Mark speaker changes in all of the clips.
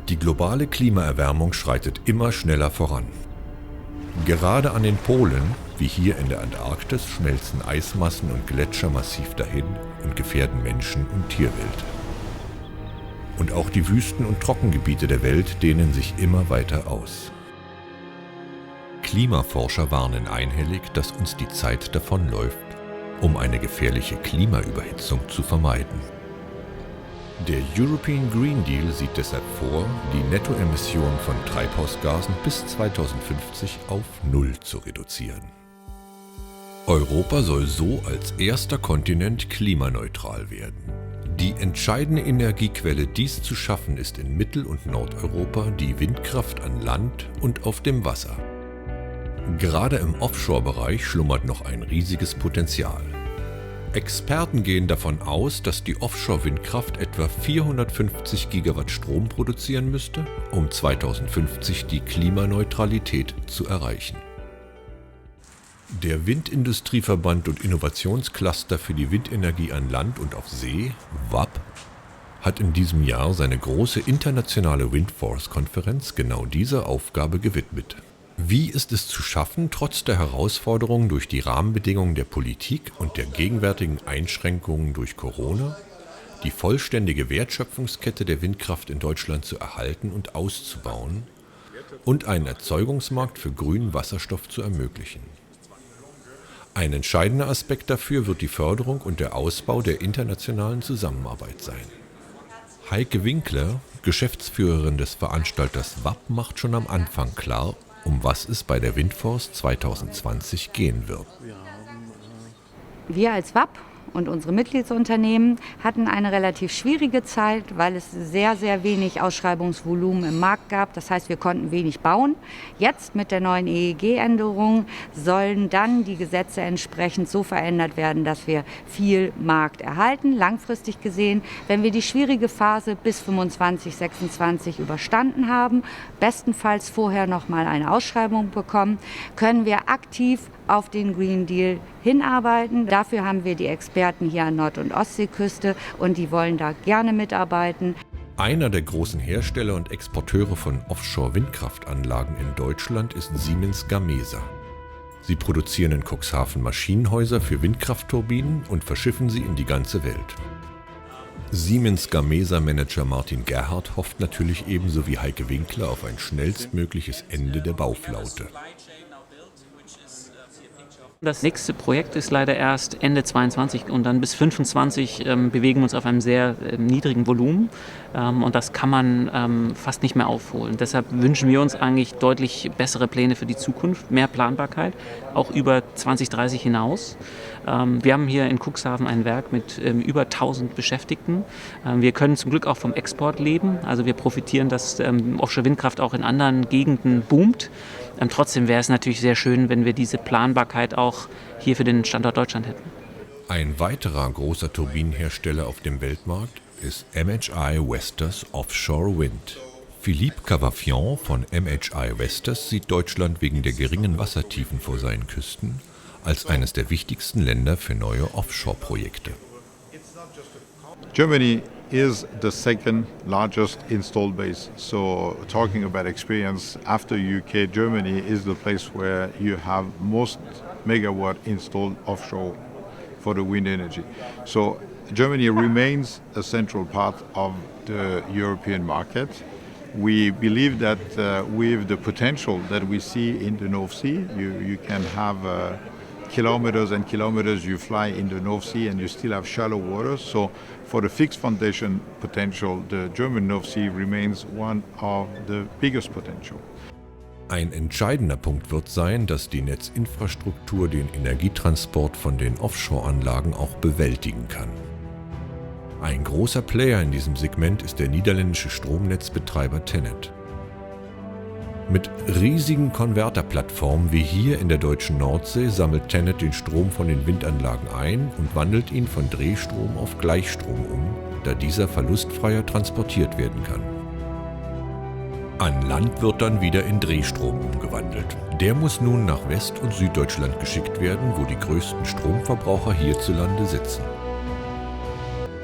Speaker 1: Die globale Klimaerwärmung schreitet immer schneller voran. Gerade an den Polen, wie hier in der Antarktis, schmelzen Eismassen und Gletscher massiv dahin und gefährden Menschen und Tierwelt. Und auch die Wüsten- und Trockengebiete der Welt dehnen sich immer weiter aus. Klimaforscher warnen einhellig, dass uns die Zeit davonläuft, um eine gefährliche Klimaüberhitzung zu vermeiden. Der European Green Deal sieht deshalb vor, die Nettoemissionen von Treibhausgasen bis 2050 auf 0 zu reduzieren. Europa soll so als erster Kontinent klimaneutral werden. Die entscheidende Energiequelle, dies zu schaffen, ist in Mittel- und Nordeuropa die Windkraft an Land und auf dem Wasser. Gerade im Offshore-Bereich schlummert noch ein riesiges Potenzial. Experten gehen davon aus, dass die Offshore-Windkraft etwa 450 Gigawatt Strom produzieren müsste, um 2050 die Klimaneutralität zu erreichen. Der Windindustrieverband und Innovationscluster für die Windenergie an Land und auf See, WAP, hat in diesem Jahr seine große internationale Windforce-Konferenz genau dieser Aufgabe gewidmet. Wie ist es zu schaffen, trotz der Herausforderungen durch die Rahmenbedingungen der Politik und der gegenwärtigen Einschränkungen durch Corona, die vollständige Wertschöpfungskette der Windkraft in Deutschland zu erhalten und auszubauen und einen Erzeugungsmarkt für grünen Wasserstoff zu ermöglichen? Ein entscheidender Aspekt dafür wird die Förderung und der Ausbau der internationalen Zusammenarbeit sein. Heike Winkler, Geschäftsführerin des Veranstalters WAP, macht schon am Anfang klar, um was es bei der Windforce 2020 gehen wird.
Speaker 2: Wir als WAP und unsere Mitgliedsunternehmen hatten eine relativ schwierige Zeit, weil es sehr, sehr wenig Ausschreibungsvolumen im Markt gab. Das heißt, wir konnten wenig bauen. Jetzt mit der neuen EEG-Änderung sollen dann die Gesetze entsprechend so verändert werden, dass wir viel Markt erhalten. Langfristig gesehen, wenn wir die schwierige Phase bis 25, 26 überstanden haben, bestenfalls vorher noch mal eine Ausschreibung bekommen, können wir aktiv auf den Green Deal hinarbeiten. Dafür haben wir die Experten hier an Nord- und Ostseeküste und die wollen da gerne mitarbeiten.
Speaker 1: Einer der großen Hersteller und Exporteure von Offshore-Windkraftanlagen in Deutschland ist Siemens Gamesa. Sie produzieren in Cuxhaven Maschinenhäuser für Windkraftturbinen und verschiffen sie in die ganze Welt. Siemens Gamesa-Manager Martin Gerhardt hofft natürlich ebenso wie Heike Winkler auf ein schnellstmögliches Ende der Bauflaute.
Speaker 3: Das nächste Projekt ist leider erst Ende 22 und dann bis 25 bewegen wir uns auf einem sehr niedrigen Volumen und das kann man fast nicht mehr aufholen. Deshalb wünschen wir uns eigentlich deutlich bessere Pläne für die Zukunft, mehr Planbarkeit, auch über 2030 hinaus. Wir haben hier in Cuxhaven ein Werk mit über 1000 Beschäftigten. Wir können zum Glück auch vom Export leben, also wir profitieren, dass Offshore-Windkraft auch in anderen Gegenden boomt. Trotzdem wäre es natürlich sehr schön, wenn wir diese Planbarkeit auch hier für den Standort Deutschland hätten.
Speaker 1: Ein weiterer großer Turbinenhersteller auf dem Weltmarkt ist MHI Vestas Offshore Wind. Philippe Cavafian von MHI Vestas sieht Deutschland wegen der geringen Wassertiefen vor seinen Küsten als eines der wichtigsten Länder für neue Offshore-Projekte.
Speaker 4: Germany is the second largest installed base. So talking about experience after UK, Germany is the place where you have most megawatt installed offshore for the wind energy. So Germany remains a central part of the European market. We believe that with the potential that we see in the North Sea, you can have kilometers and kilometers you fly in the North Sea and you still have shallow waters. So for the fixed foundation potential, the German North Sea remains one of the biggest potential.
Speaker 1: Ein entscheidender Punkt wird sein, dass die Netzinfrastruktur den Energietransport von den Offshore-Anlagen auch bewältigen kann. Ein großer Player in diesem Segment ist der niederländische Stromnetzbetreiber TenneT. Mit riesigen Konverterplattformen wie hier in der deutschen Nordsee sammelt TenneT den Strom von den Windanlagen ein und wandelt ihn von Drehstrom auf Gleichstrom um, da dieser verlustfreier transportiert werden kann. An Land wird dann wieder in Drehstrom umgewandelt. Der muss nun nach West- und Süddeutschland geschickt werden, wo die größten Stromverbraucher hierzulande sitzen.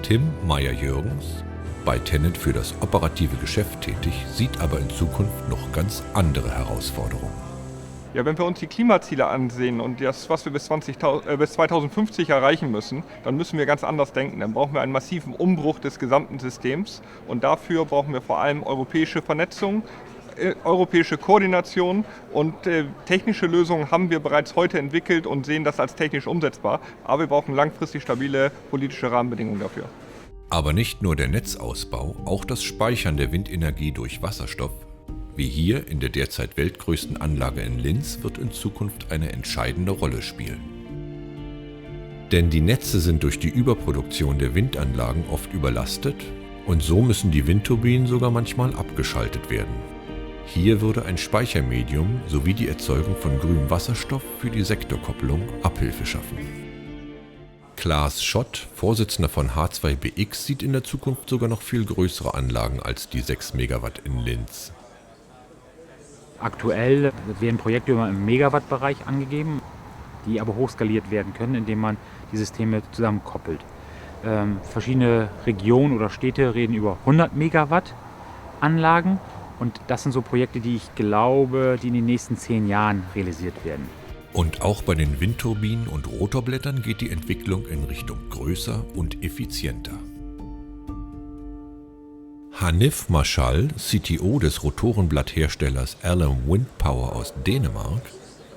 Speaker 1: Tim Meyer-Jürgens, bei TenneT für das operative Geschäft tätig, sieht aber in Zukunft noch ganz andere Herausforderungen.
Speaker 5: Ja, wenn wir uns die Klimaziele ansehen und das, was wir bis 2050 erreichen müssen, dann müssen wir ganz anders denken. Dann brauchen wir einen massiven Umbruch des gesamten Systems und dafür brauchen wir vor allem europäische Vernetzung, europäische Koordination und technische Lösungen haben wir bereits heute entwickelt und sehen das als technisch umsetzbar. Aber wir brauchen langfristig stabile politische Rahmenbedingungen dafür.
Speaker 1: Aber nicht nur der Netzausbau, auch das Speichern der Windenergie durch Wasserstoff, wie hier in der derzeit weltgrößten Anlage in Linz, wird in Zukunft eine entscheidende Rolle spielen. Denn die Netze sind durch die Überproduktion der Windanlagen oft überlastet und so müssen die Windturbinen sogar manchmal abgeschaltet werden. Hier würde ein Speichermedium sowie die Erzeugung von grünem Wasserstoff für die Sektorkopplung Abhilfe schaffen. Klaas Schott, Vorsitzender von H2BX, sieht in der Zukunft sogar noch viel größere Anlagen als die 6 Megawatt in Linz.
Speaker 6: Aktuell werden Projekte im Megawatt-Bereich angegeben, die aber hochskaliert werden können, indem man die Systeme zusammenkoppelt. Verschiedene Regionen oder Städte reden über 100 Megawatt Anlagen und das sind so Projekte, die ich glaube, die in den nächsten 10 Jahren realisiert werden.
Speaker 1: Und auch bei den Windturbinen und Rotorblättern geht die Entwicklung in Richtung größer und effizienter. Hanif Marschall, CTO des Rotorenblattherstellers Alum Wind Power aus Dänemark,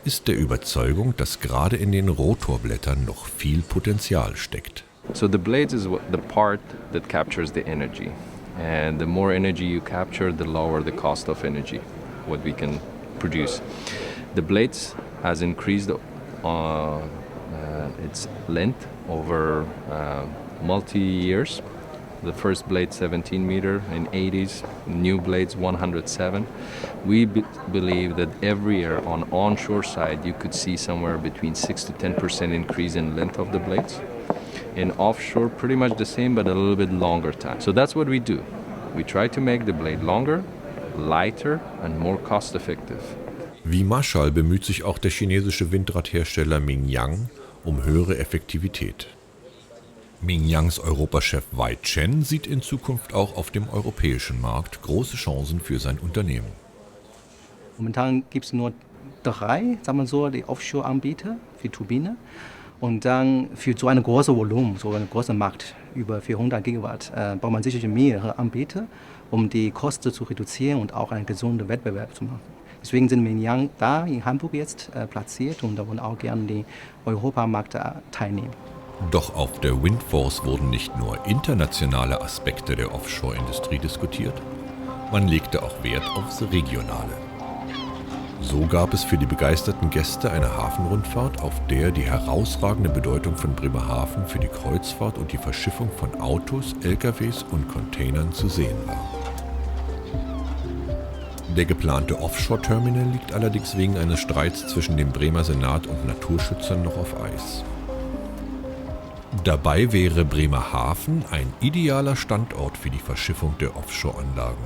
Speaker 1: ist der Überzeugung, dass gerade in den Rotorblättern noch viel Potenzial steckt.
Speaker 7: So the blades is the part that captures the energy. And the more energy you capture, the lower the cost of energy, what we can produce. The blades has increased its length over multi-years. The first blade 17 meter in 80s, new blades 107. We believe that every year on onshore side you could see somewhere between 6 to 10% increase in length of the blades. In offshore pretty much the same but a little bit longer time. So that's what we do. We try to make the blade longer, lighter and more cost effective.
Speaker 1: Wie Marschall bemüht sich auch der chinesische Windradhersteller Mingyang um höhere Effektivität. Mingyangs Europachef Wei Chen sieht in Zukunft auch auf dem europäischen Markt große Chancen für sein Unternehmen.
Speaker 8: Momentan gibt es nur 3, sagen wir so, die Offshore-Anbieter für Turbine. Und dann für so ein großes Volumen, so einen großen Markt, über 400 Gigawatt, braucht man sicherlich mehrere Anbieter, um die Kosten zu reduzieren und auch einen gesunden Wettbewerb zu machen. Deswegen sind Mingyang da in Hamburg jetzt platziert und da wollen auch gerne den Europamarkt teilnehmen.
Speaker 1: Doch auf der Windforce wurden nicht nur internationale Aspekte der Offshore-Industrie diskutiert, man legte auch Wert aufs Regionale. So gab es für die begeisterten Gäste eine Hafenrundfahrt, auf der die herausragende Bedeutung von Bremerhaven für die Kreuzfahrt und die Verschiffung von Autos, LKWs und Containern zu sehen war. Der geplante Offshore-Terminal liegt allerdings wegen eines Streits zwischen dem Bremer Senat und Naturschützern noch auf Eis. Dabei wäre Bremerhaven ein idealer Standort für die Verschiffung der Offshore-Anlagen,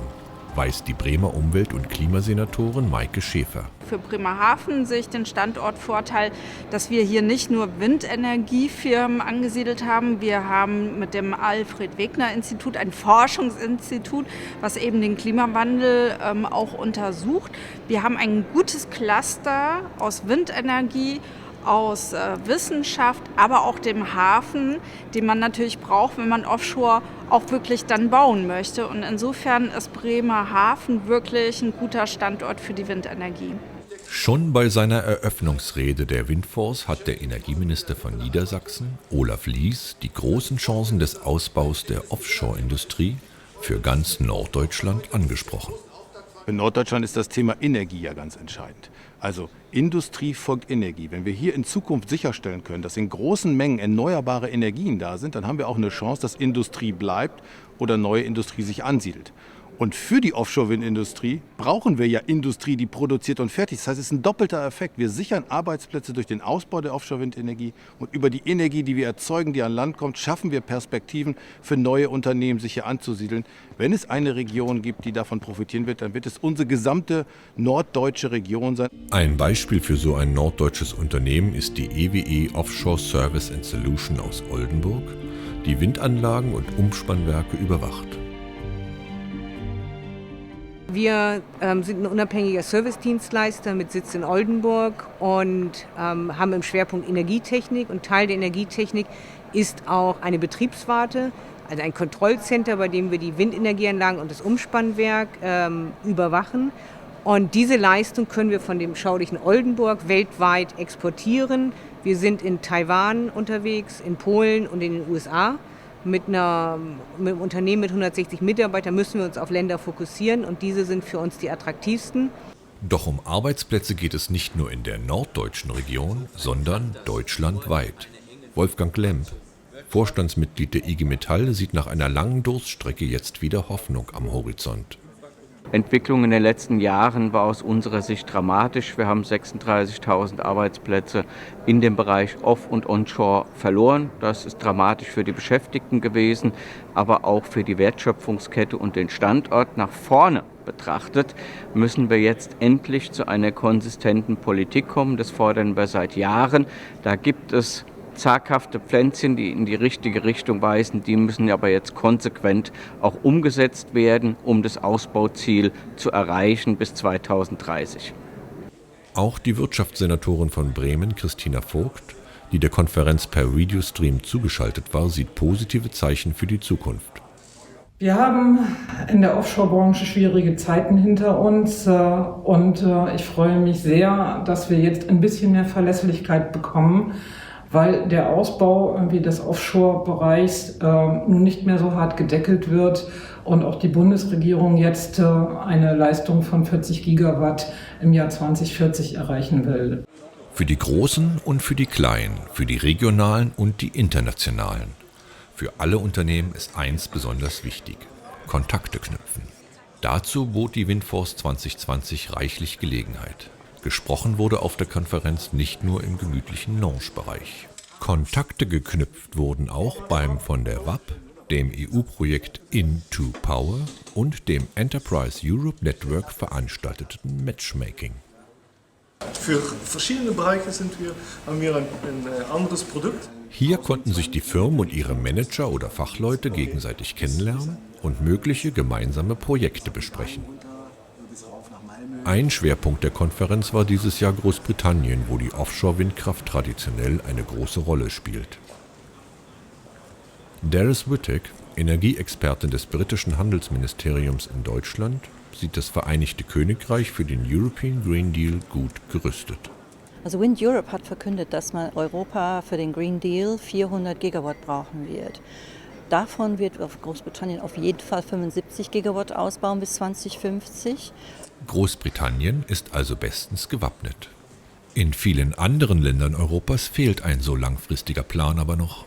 Speaker 1: weiß die Bremer Umwelt- und Klimasenatorin Maike Schäfer.
Speaker 9: Für Bremerhaven sehe ich den Standortvorteil, dass wir hier nicht nur Windenergiefirmen angesiedelt haben. Wir haben mit dem Alfred-Wegener-Institut ein Forschungsinstitut, was eben den Klimawandel auch untersucht. Wir haben ein gutes Cluster aus Windenergie, aus Wissenschaft, aber auch dem Hafen, den man natürlich braucht, wenn man offshore auch wirklich dann bauen möchte. Und insofern ist Bremerhaven wirklich ein guter Standort für die Windenergie.
Speaker 1: Schon bei seiner Eröffnungsrede der Windforce hat der Energieminister von Niedersachsen, Olaf Lies, die großen Chancen des Ausbaus der Offshore-Industrie für ganz Norddeutschland angesprochen.
Speaker 10: Für Norddeutschland ist das Thema Energie ja ganz entscheidend. Also Industrie folgt Energie. Wenn wir hier in Zukunft sicherstellen können, dass in großen Mengen erneuerbare Energien da sind, dann haben wir auch eine Chance, dass Industrie bleibt oder neue Industrie sich ansiedelt. Und für die Offshore-Windindustrie brauchen wir ja Industrie, die produziert und fertig ist. Das heißt, es ist ein doppelter Effekt. Wir sichern Arbeitsplätze durch den Ausbau der Offshore-Windenergie und über die Energie, die wir erzeugen, die an Land kommt, schaffen wir Perspektiven für neue Unternehmen, sich hier anzusiedeln. Wenn es eine Region gibt, die davon profitieren wird, dann wird es unsere gesamte norddeutsche Region sein.
Speaker 1: Ein Beispiel für so ein norddeutsches Unternehmen ist die EWE Offshore Service and Solution aus Oldenburg, die Windanlagen und Umspannwerke überwacht.
Speaker 11: Wir sind ein unabhängiger Servicedienstleister mit Sitz in Oldenburg und haben im Schwerpunkt Energietechnik. Und Teil der Energietechnik ist auch eine Betriebswarte, also ein Kontrollcenter, bei dem wir die Windenergieanlagen und das Umspannwerk überwachen. Und diese Leistung können wir von dem schaulichen Oldenburg weltweit exportieren. Wir sind in Taiwan unterwegs, in Polen und in den USA. Mit einem Unternehmen mit 160 Mitarbeitern müssen wir uns auf Länder fokussieren und diese sind für uns die attraktivsten.
Speaker 1: Doch um Arbeitsplätze geht es nicht nur in der norddeutschen Region, sondern deutschlandweit. Wolfgang Lemp, Vorstandsmitglied der IG Metall, sieht nach einer langen Durststrecke jetzt wieder Hoffnung am Horizont.
Speaker 12: Entwicklung in den letzten Jahren war aus unserer Sicht dramatisch. Wir haben 36.000 Arbeitsplätze in dem Bereich Off- und Onshore verloren. Das ist dramatisch für die Beschäftigten gewesen, aber auch für die Wertschöpfungskette und den Standort. Nach vorne betrachtet müssen wir jetzt endlich zu einer konsistenten Politik kommen. Das fordern wir seit Jahren. Da gibt es zaghafte Pflänzchen, die in die richtige Richtung weisen, die müssen aber jetzt konsequent auch umgesetzt werden, um das Ausbauziel zu erreichen bis 2030.
Speaker 1: Auch die Wirtschaftssenatorin von Bremen, Christina Vogt, die der Konferenz per Videostream zugeschaltet war, sieht positive Zeichen für die Zukunft.
Speaker 13: Wir haben in der Offshore-Branche schwierige Zeiten hinter uns und ich freue mich sehr, dass wir jetzt ein bisschen mehr Verlässlichkeit bekommen, weil der Ausbau des Offshore-Bereichs nun nicht mehr so hart gedeckelt wird und auch die Bundesregierung jetzt eine Leistung von 40 Gigawatt im Jahr 2040 erreichen will.
Speaker 1: Für die Großen und für die Kleinen, für die regionalen und die internationalen. Für alle Unternehmen ist eins besonders wichtig: Kontakte knüpfen. Dazu bot die Windforce 2020 reichlich Gelegenheit. Gesprochen wurde auf der Konferenz nicht nur im gemütlichen Lounge-Bereich. Kontakte geknüpft wurden auch beim von der WAP, dem EU-Projekt In2Power und dem Enterprise Europe Network veranstalteten Matchmaking.
Speaker 14: Für verschiedene Bereiche haben wir ein anderes Produkt.
Speaker 1: Hier konnten sich die Firmen und ihre Manager oder Fachleute gegenseitig kennenlernen und mögliche gemeinsame Projekte besprechen. Ein Schwerpunkt der Konferenz war dieses Jahr Großbritannien, wo die Offshore-Windkraft traditionell eine große Rolle spielt. Doris Whittack, Energieexpertin des britischen Handelsministeriums in Deutschland, sieht das Vereinigte Königreich für den European Green Deal gut gerüstet.
Speaker 15: Also Wind Europe hat verkündet, dass man Europa für den Green Deal 400 Gigawatt brauchen wird. Davon wird auf Großbritannien auf jeden Fall 75 Gigawatt ausbauen bis 2050.
Speaker 1: Großbritannien ist also bestens gewappnet. In vielen anderen Ländern Europas fehlt ein so langfristiger Plan aber noch.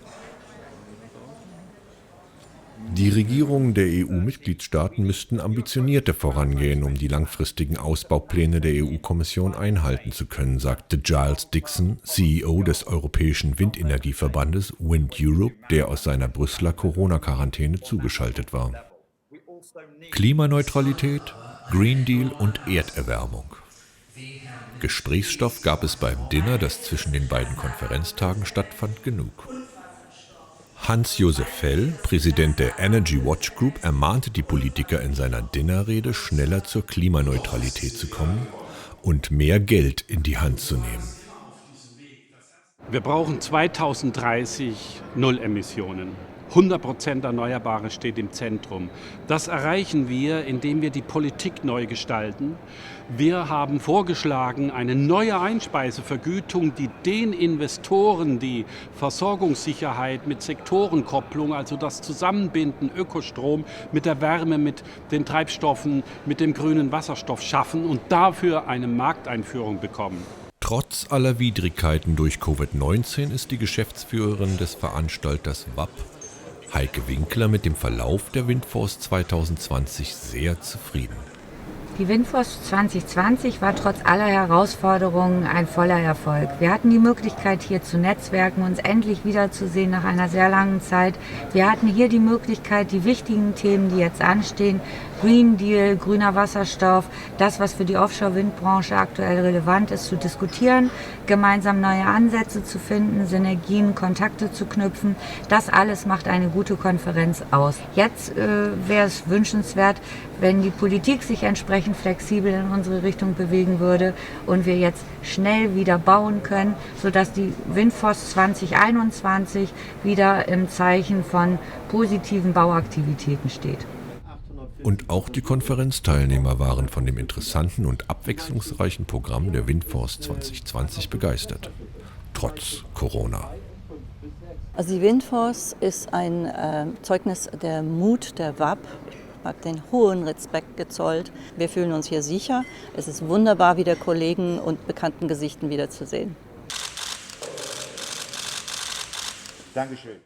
Speaker 1: Die Regierungen der EU-Mitgliedstaaten müssten ambitionierter vorangehen, um die langfristigen Ausbaupläne der EU-Kommission einhalten zu können, sagte Giles Dixon, CEO des Europäischen Windenergieverbandes Wind Europe, der aus seiner Brüsseler Corona-Quarantäne zugeschaltet war. Klimaneutralität, Green Deal und Erderwärmung. Gesprächsstoff gab es beim Dinner, das zwischen den beiden Konferenztagen stattfand, genug. Hans-Josef Fell, Präsident der Energy Watch Group, ermahnte die Politiker in seiner Dinnerrede, schneller zur Klimaneutralität zu kommen und mehr Geld in die Hand zu nehmen.
Speaker 16: Wir brauchen 2030 Null Emissionen. 100% Erneuerbare steht im Zentrum. Das erreichen wir, indem wir die Politik neu gestalten. Wir haben vorgeschlagen, eine neue Einspeisevergütung, die den Investoren die Versorgungssicherheit mit Sektorenkopplung, also das Zusammenbinden Ökostrom mit der Wärme, mit den Treibstoffen, mit dem grünen Wasserstoff schaffen und dafür eine Markteinführung bekommen.
Speaker 1: Trotz aller Widrigkeiten durch Covid-19 ist die Geschäftsführerin des Veranstalters WAP, Heike Winkler, mit dem Verlauf der Windforce 2020 sehr zufrieden.
Speaker 2: Die Windforce 2020 war trotz aller Herausforderungen ein voller Erfolg. Wir hatten die Möglichkeit, hier zu netzwerken, uns endlich wiederzusehen nach einer sehr langen Zeit. Wir hatten hier die Möglichkeit, die wichtigen Themen, die jetzt anstehen, Green Deal, grüner Wasserstoff, das, was für die Offshore-Windbranche aktuell relevant ist, zu diskutieren, gemeinsam neue Ansätze zu finden, Synergien, Kontakte zu knüpfen. Das alles macht eine gute Konferenz aus. Jetzt wäre es wünschenswert, wenn die Politik sich entsprechend flexibel in unsere Richtung bewegen würde und wir jetzt schnell wieder bauen können, sodass die Windforce 2021 wieder im Zeichen von positiven Bauaktivitäten steht.
Speaker 1: Und auch die Konferenzteilnehmer waren von dem interessanten und abwechslungsreichen Programm der Windforce 2020 begeistert. Trotz Corona.
Speaker 15: Also die Windforce ist ein Zeugnis der Mut der WAP. Ich habe den hohen Respekt gezollt. Wir fühlen uns hier sicher. Es ist wunderbar, wieder Kollegen und bekannten Gesichten wiederzusehen.
Speaker 17: Dankeschön.